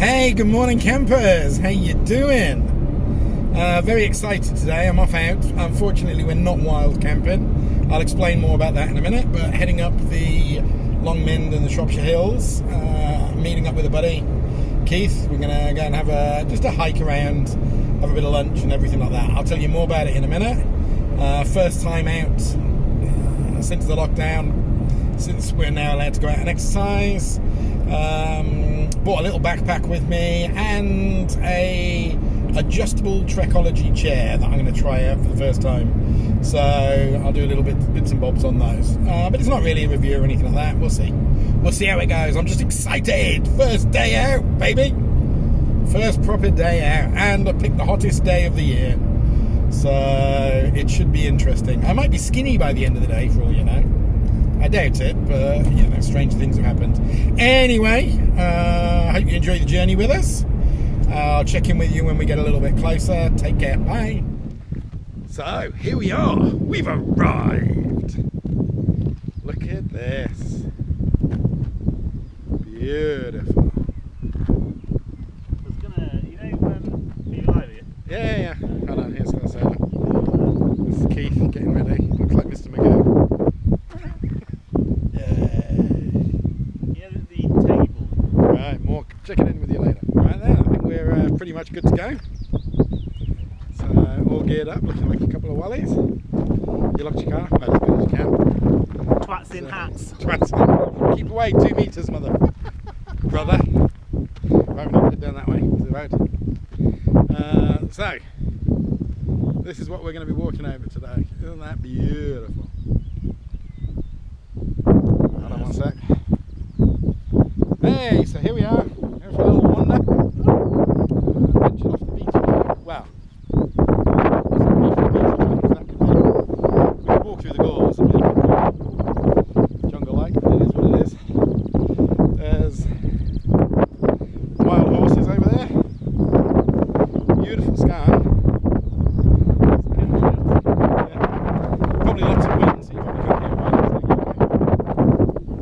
Hey, good morning campers, how you doing? Very excited today. I'm off out. Unfortunately, we're not wild camping. I'll explain more about that in a minute, but heading up the Long Mynd and the Shropshire Hills, meeting up with a buddy, Keith. We're going to go and have just a hike around, have a bit of lunch and everything like that. I'll tell you more about it in a minute. First time out since the lockdown, since we're now allowed to go out and exercise. Bought a little backpack with me and a adjustable Trekology chair that I'm going to try out for the first time. So I'll do a little bits and bobs on those. But it's not really a review or anything like that. We'll see. We'll see how it goes. I'm just excited. First day out, baby. First proper day out. And I picked the hottest day of the year. So it should be interesting. I might be skinny by the end of the day, for all you know. I doubt it, but you know, strange things have happened. Anyway, I hope you enjoy the journey with us. I'll check in with you when we get a little bit closer. Take care, bye. So, here we are. We've arrived. Look at this. Beautiful. I was gonna, you know, be live here? Yeah. Hold on, here's gonna say that. This is Keith getting ready. Looks like Mr. McGill. More checking in with you later. Right there, I think we're pretty much good to go. So all geared up, looking like a couple of wallies. You locked your car, about as good as you can. Twats in hats. Twats in. Keep away, 2 meters, mother. Brother. Right, we need to head down that way to the road. So this is what we're going to be walking over today. Isn't that beautiful? Hold on one sec. Hey, so here we are, here for a little wander. Ventured off the beach again. Well, that could be. We could walk through the gorse and make it jungle-like, but it is what it is. There's wild horses over there. Beautiful sky. Yeah. Probably lots of wind, so you probably can't hear it.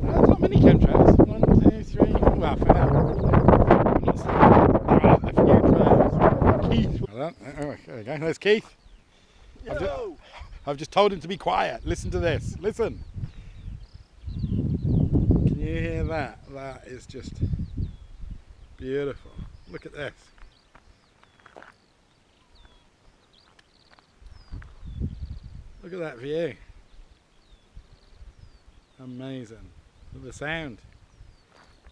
There's not many chemtrails. 1, 2, 3. Well, for now, I'm not saying there are a few trails. Keith. Oh, there we go. There's Keith. I've just told him to be quiet. Listen to this. Listen. Can you hear that? That is just beautiful. Look at this. Look at that view. Amazing. Look at the sound.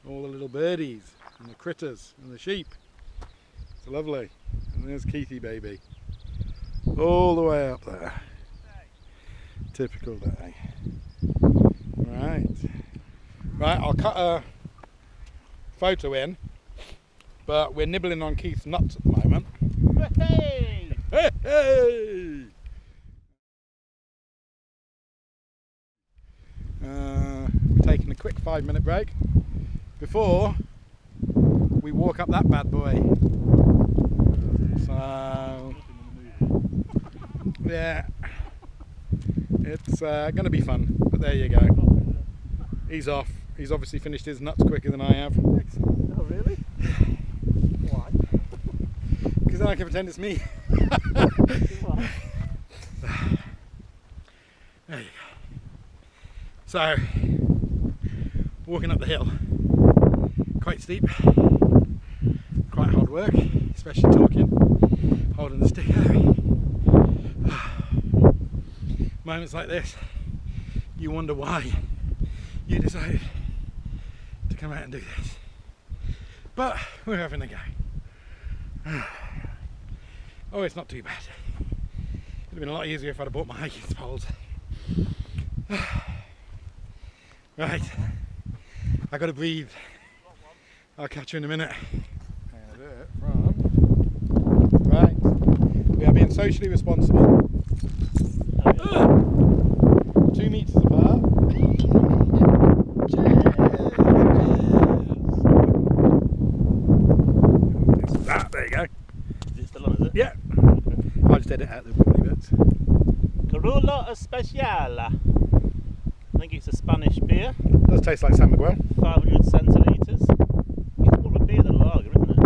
All the little birdies and the critters and the sheep. It's lovely. And there's Keithy baby. All the way up there. Typical day. Right. Right, I'll cut a photo in, but we're nibbling on Keith's nuts at the moment. Hey! Hey! Hey! We're taking a quick 5-minute break before we walk up that bad boy. So yeah, it's going to be fun, but there you go. He's off. He's obviously finished his nuts quicker than I have. Oh really? Why? Because then I can pretend it's me. Why? There you go. So, walking up the hill, quite steep, quite hard work, especially talking, holding the stick. Moments like this, you wonder why you decided to come out and do this. But we're having a go. Oh, it's not too bad. It would have been a lot easier if I'd have bought my hiking poles. Right, I gotta breathe. I'll catch you in a minute. Right, we are being socially responsible. 2 meters apart. Cheers! There you go. Is it still on, is it? Yeah. I'll just edit out the wobbly bits. Corolla Especial. I think it's a Spanish beer. It does taste like San Miguel. 500 centilitres. It's more of a beer than a lager, isn't it?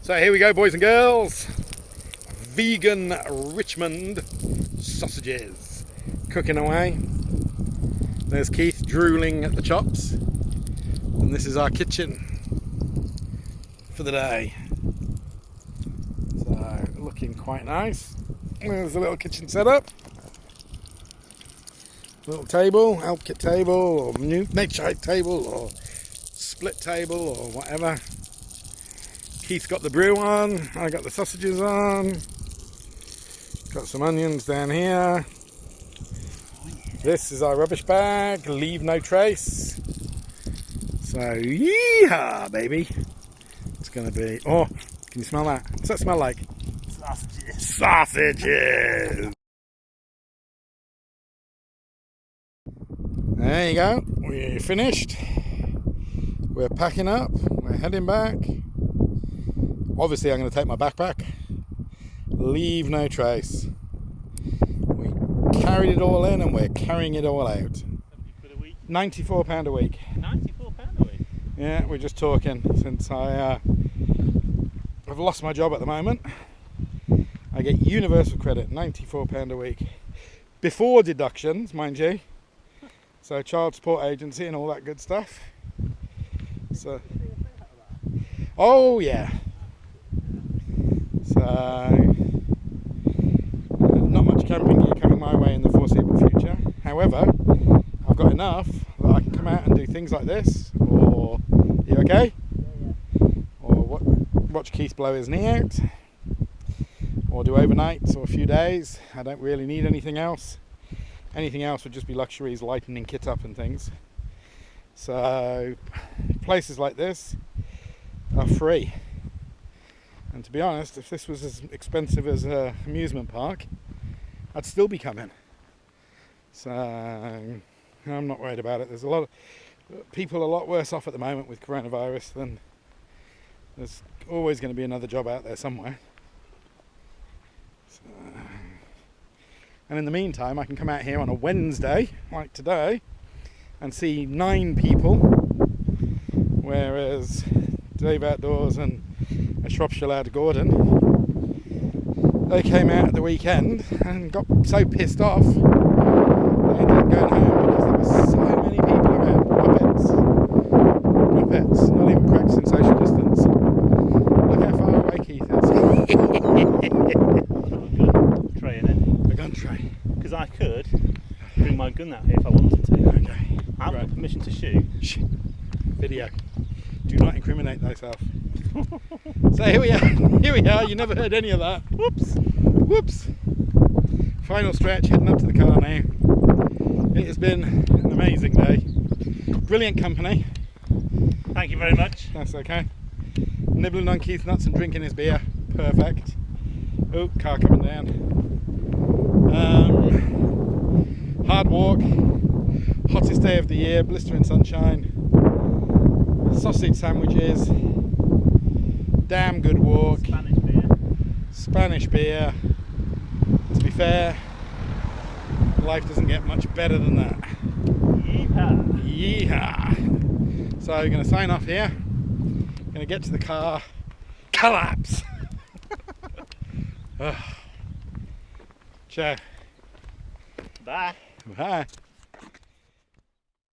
So here we go, boys and girls. Vegan Richmond sausages. Cooking away. There's Keith drooling at the chops. And this is our kitchen for the day. So looking quite nice. There's a little kitchen setup. Little table, help kit table, or makeshift table, or split table, or whatever. Keith's got the brew on, I got the sausages on. Got some onions down here. This is our rubbish bag, leave no trace. So, yeehaw, baby. It's going to be, oh, can you smell that? What's that smell like? Sausages. Sausages! There you go, we're finished. We're packing up, we're heading back. Obviously I'm going to take my backpack. Leave no trace. We carried it all in and we're carrying it all out. 70 quid a week. £94 a week. £94 a week? Yeah, we're just talking since I've lost my job at the moment. I get universal credit, £94 a week. Before deductions, mind you. So child support agency and all that good stuff. So, oh yeah. So, not much camping gear coming my way in the foreseeable future. However, I've got enough that I can come out and do things like this. Or, you okay? Yeah. Or watch Keith blow his knee out. Or do overnights or a few days. I don't really need anything else. Anything else would just be luxuries, lightening kit up and things. So places like this are free. And to be honest, if this was as expensive as an amusement park, I'd still be coming. So I'm not worried about it. There's a lot of people a lot worse off at the moment with coronavirus than there's always going to be another job out there somewhere. So, and in the meantime, I can come out here on a Wednesday, like today, and see 9 people, whereas Dave Outdoors and a Shropshire lad, Gordon, they came out at the weekend and got so pissed off they ended up going home because there were so many people around. Muppets, not even practicing social distance. Look how far away Keith is. Tray in it. A gun tray. Because I could bring my gun out here if I wanted to. Okay. I haven't got permission to shoot. Shh. Video. Do not incriminate thyself. So here we are. Here we are. You never heard any of that. Whoops. Whoops. Final stretch. Heading up to the car now. It has been an amazing day. Brilliant company. Thank you very much. That's okay. Nibbling on Keith's nuts and drinking his beer. Perfect. Oh, car coming down. Hard walk. Hottest day of the year. Blistering sunshine. Sausage sandwiches. Damn good walk. Spanish beer. Spanish beer. To be fair, life doesn't get much better than that. Yeehaw. Yeehaw. So I'm going to sign off here. Going to get to the car. Collapse. Ciao. Bye. Bye.